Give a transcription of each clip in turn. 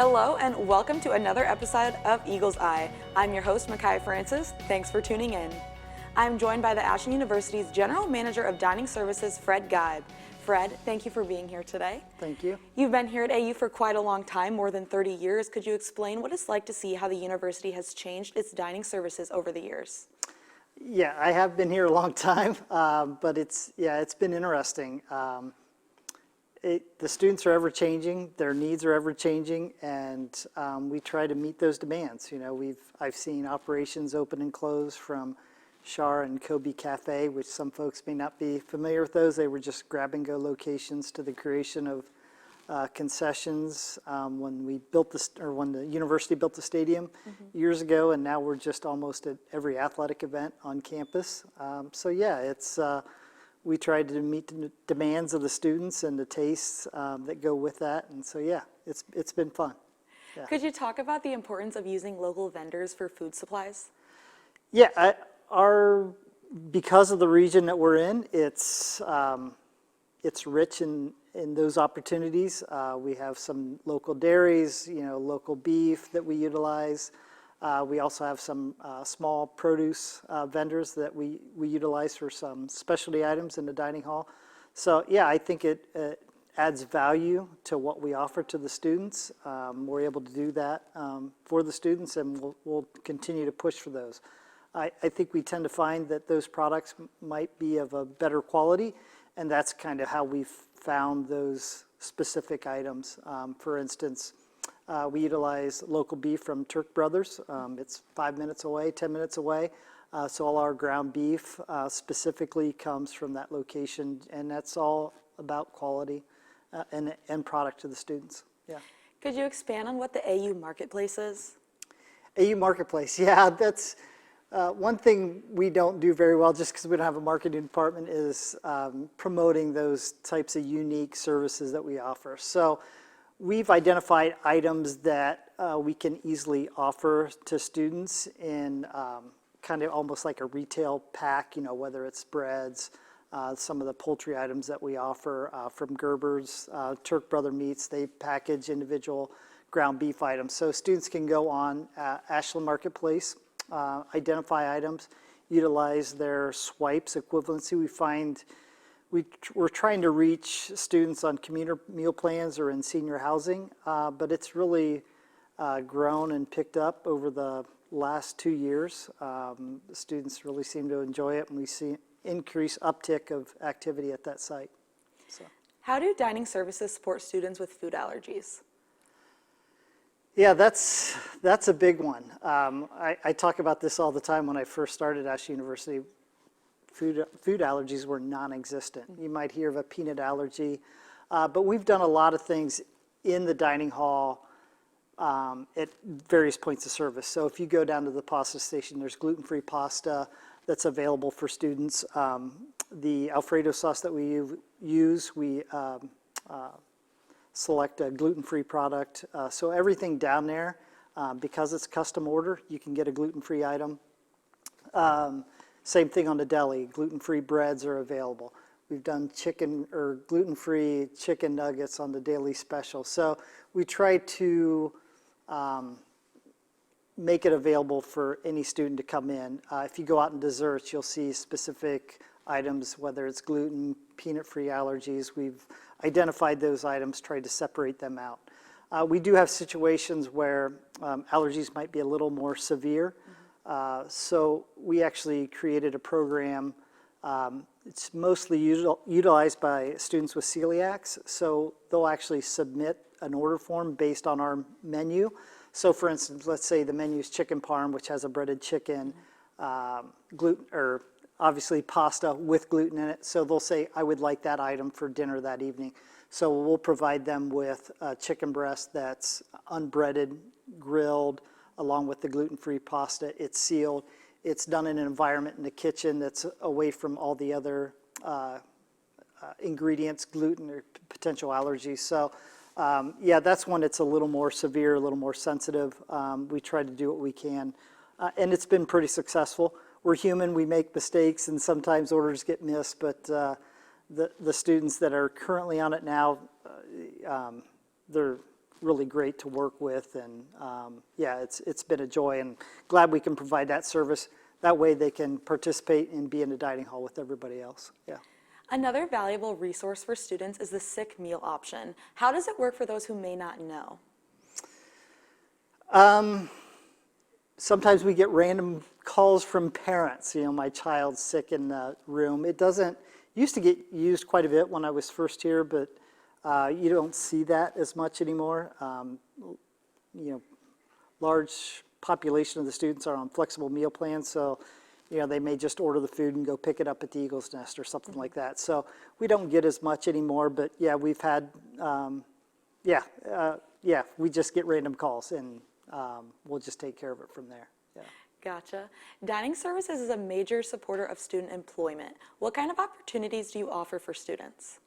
Hello and welcome to another episode of Eagle's Eye. I'm your host, Makiah Francis. Thanks for tuning in. I'm joined by the Ashland University's General Manager of Dining Services, Fred Geib. Fred, thank you for being here today. Thank you. You've been here at AU for quite a long time, more than 30 years. Could you explain what it's like to see how the university has changed its dining services over the years? Yeah, I have been here a long time, but it's been interesting. The students are ever changing, their needs are ever changing, and we try to meet those demands. You know, I've seen operations open and close from Shar and Kobe Cafe, which some folks may not be familiar with those. They were just grab-and-go locations to the creation of concessions when the university built the stadium years ago, and now we're just almost at every athletic event on campus. We try to meet the demands of the students and the tastes that go with that, and so yeah, it's been fun. Yeah. Could you talk about the importance of using local vendors for food supplies? Yeah, because of the region that we're in, it's rich in those opportunities. We have some local dairies, local beef that we utilize. We also have some small produce vendors that we utilize for some specialty items in the dining hall. So yeah, I think it adds value to what we offer to the students. We're able to do that for the students, and we'll continue to push for those. I think we tend to find that those products might be of a better quality, and that's kind of how we've found those specific items. For instance, we utilize local beef from Turk Brothers. It's 5 minutes away, 10 minutes away. So all our ground beef specifically comes from that location, and that's all about quality and product to the students. Yeah. Could you expand on what the AU Marketplace is? AU Marketplace, yeah, that's one thing we don't do very well, just because we don't have a marketing department, is promoting those types of unique services that we offer. So we've identified items that we can easily offer to students in kind of almost like a retail pack, whether it's breads, some of the poultry items that we offer from Gerber's, Turk Brother Meats. They package individual ground beef items. So students can go on Ashland Marketplace, identify items, utilize their swipes equivalency. We find we're trying to reach students on commuter meal plans or in senior housing, but it's really grown and picked up over the last 2 years. The students really seem to enjoy it, and we see increased uptick of activity at that site. So. How do dining services support students with food allergies? Yeah, that's a big one. I talk about this all the time. When I first started at Ashland University, food allergies were non-existent. You might hear of a peanut allergy, but we've done a lot of things in the dining hall at various points of service. So if you go down to the pasta station, there's gluten-free pasta that's available for students. The Alfredo sauce that we use, we select a gluten-free product. So everything down there, because it's custom order, you can get a gluten-free item. Same thing on the deli, gluten-free breads are available. We've done chicken or gluten-free chicken nuggets on the daily special. So we try to make it available for any student to come in. If you go out in desserts, you'll see specific items, whether it's gluten, peanut-free allergies. We've identified those items, tried to separate them out. We do have situations where allergies might be a little more severe. So we actually created a program. It's mostly utilized by students with celiacs. So they'll actually submit an order form based on our menu. So for instance, let's say the menu is chicken parm, which has a breaded chicken, gluten, or obviously pasta with gluten in it. So they'll say, I would like that item for dinner that evening. So we'll provide them with a chicken breast that's unbreaded, grilled, along with the gluten-free pasta. It's sealed. It's done in an environment in the kitchen that's away from all the other ingredients, gluten or potential allergies. So yeah, that's one that's a little more severe, a little more sensitive. We try to do what we can, and it's been pretty successful. We're human, we make mistakes, and sometimes orders get missed, but the students that are currently on it now, they're really great to work with, and yeah, it's been a joy, and glad we can provide that service. That way they can participate and be in the dining hall with everybody else. Yeah. Another valuable resource for students is the sick meal option. How does it work for those who may not know? Sometimes we get random calls from parents, my child's sick in the room. It used to get used quite a bit when I was first here, but you don't see that as much anymore. Large population of the students are on flexible meal plans, so they may just order the food and go pick it up at the Eagle's Nest or something like that. So we don't get as much anymore, but yeah, we've had, we just get random calls, and we'll just take care of it from there. Yeah. Gotcha. Dining Services is a major supporter of student employment. What kind of opportunities do you offer for students?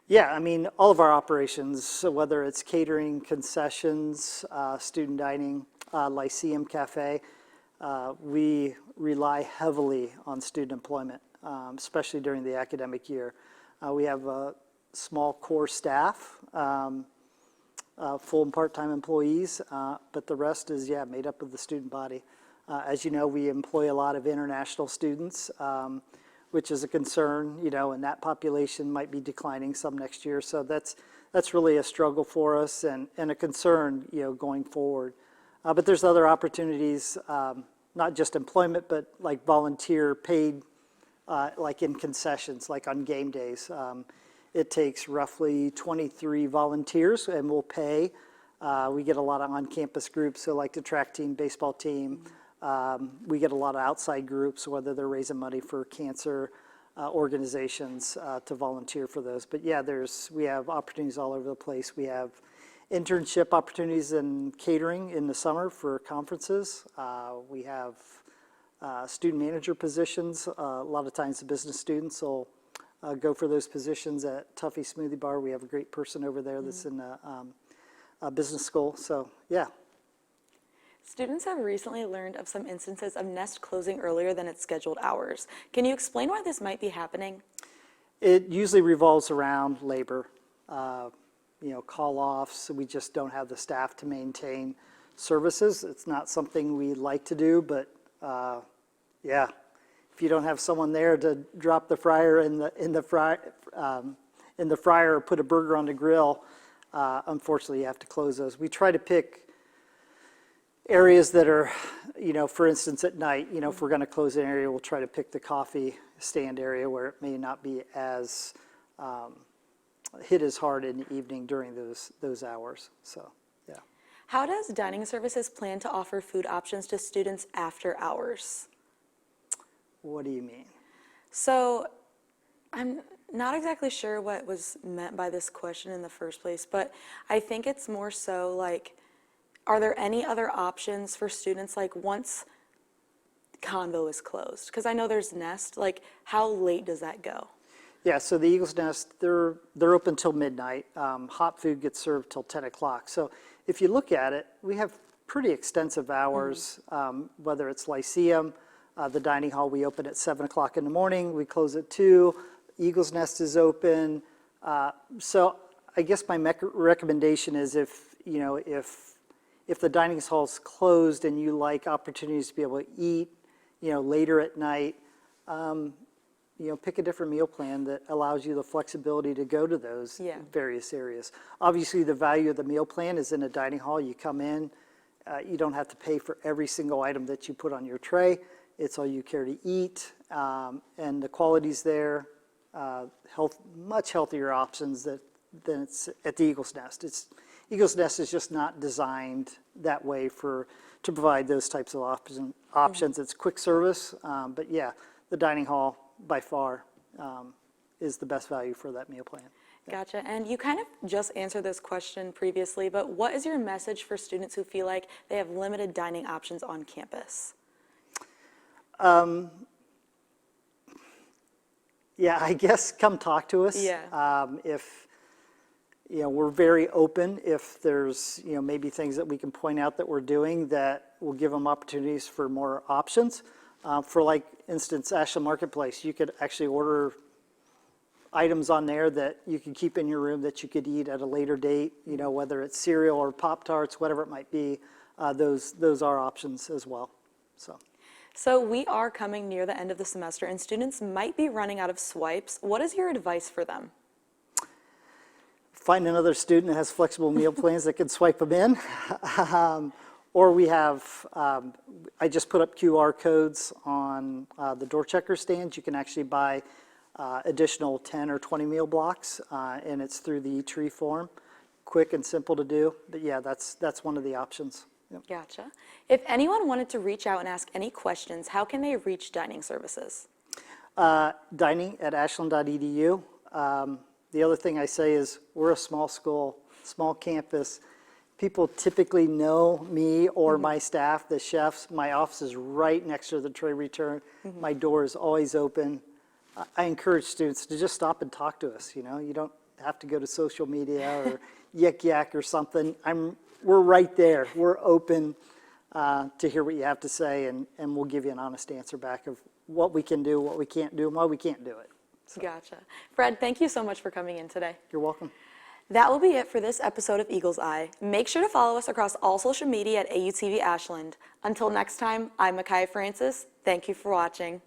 Yeah, I mean, all of our operations, so whether it's catering, concessions, student dining, Lyceum Cafe, we rely heavily on student employment, especially during the academic year. We have a small core staff, full and part-time employees, but the rest is, made up of the student body. As you know, we employ a lot of international students, which is a concern, and that population might be declining some next year. So that's really a struggle for us, and a concern, going forward. But there's other opportunities, not just employment, but like volunteer paid, like in concessions, like on game days. It takes roughly 23 volunteers, and we'll pay. We get a lot of on-campus groups, so like the track team, baseball team. We get a lot of outside groups, whether they're raising money for cancer organizations, to volunteer for those. But yeah, we have opportunities all over the place. We have internship opportunities in catering in the summer for conferences. We have student manager positions. A lot of times the business students will go for those positions at Tuffy Smoothie Bar. We have a great person over there that's in a business school. So yeah. Students have recently learned of some instances of Nest closing earlier than its scheduled hours. Can you explain why this might be happening? It usually revolves around labor, call-offs. We just don't have the staff to maintain services. It's not something we like to do, but if you don't have someone there to drop the fryer in the fryer or put a burger on the grill, unfortunately you have to close those. We try to pick areas that are, for instance, at night, if we're going to close an area, we'll try to pick the coffee stand area where it may not be as hit as hard in the evening during those hours. So, yeah. How does Dining Services plan to offer food options to students after hours? What do you mean? So, I'm not exactly sure what was meant by this question in the first place, but I think it's more so like, are there any other options for students, like once Convo is closed? Because I know there's Nest, like how late does that go? Yeah, so the Eagle's Nest, they're open till midnight. Hot food gets served till 10 o'clock. So if you look at it, we have pretty extensive hours, whether it's Lyceum, the dining hall, we open at 7 o'clock in the morning, we close at 2, Eagle's Nest is open. So I guess my recommendation is if the dining hall's closed and you like opportunities to be able to eat, later at night, pick a different meal plan that allows you the flexibility to go to those various areas. Obviously, the value of the meal plan is in a dining hall. You come in, you don't have to pay for every single item that you put on your tray. It's all you care to eat, and the quality's there. Much healthier options than it's at the Eagle's Nest. Eagle's Nest is just not designed that way to provide those types of options. It's quick service, but yeah, the dining hall by far is the best value for that meal plan. Gotcha. And you kind of just answered this question previously, but what is your message for students who feel like they have limited dining options on campus? Yeah, I guess come talk to us. Yeah. If we're very open. If there's maybe things that we can point out that we're doing that will give them opportunities for more options. For like instance, Ashland Marketplace, you could actually order items on there that you can keep in your room that you could eat at a later date, you know, whether it's cereal or Pop-Tarts, whatever it might be, those are options as well. So we are coming near the end of the semester and students might be running out of swipes. What is your advice for them? Find another student that has flexible meal plans that can swipe them in. Or we have, I just put up QR codes on the door checker stands. You can actually buy additional 10 or 20 meal blocks, and it's through the eatery form. Quick and simple to do, but yeah, that's one of the options. Yep. Gotcha. If anyone wanted to reach out and ask any questions, how can they reach dining services? Dining@ashland.edu. The other thing I say is we're a small school, small campus. People typically know me or my staff, the chefs. My office is right next to the tray return. My door is always open. I encourage students to just stop and talk to us. You know, you don't have to go to social media or Yik Yak or something. We're right there. We're open to hear what you have to say, and we'll give you an honest answer back of what we can do, what we can't do, and why we can't do it. So. Gotcha. Fred, thank you so much for coming in today. You're welcome. That will be it for this episode of Eagle's Eye. Make sure to follow us across all social media at AUTV Ashland. Until next time, I'm Makiah Francis. Thank you for watching.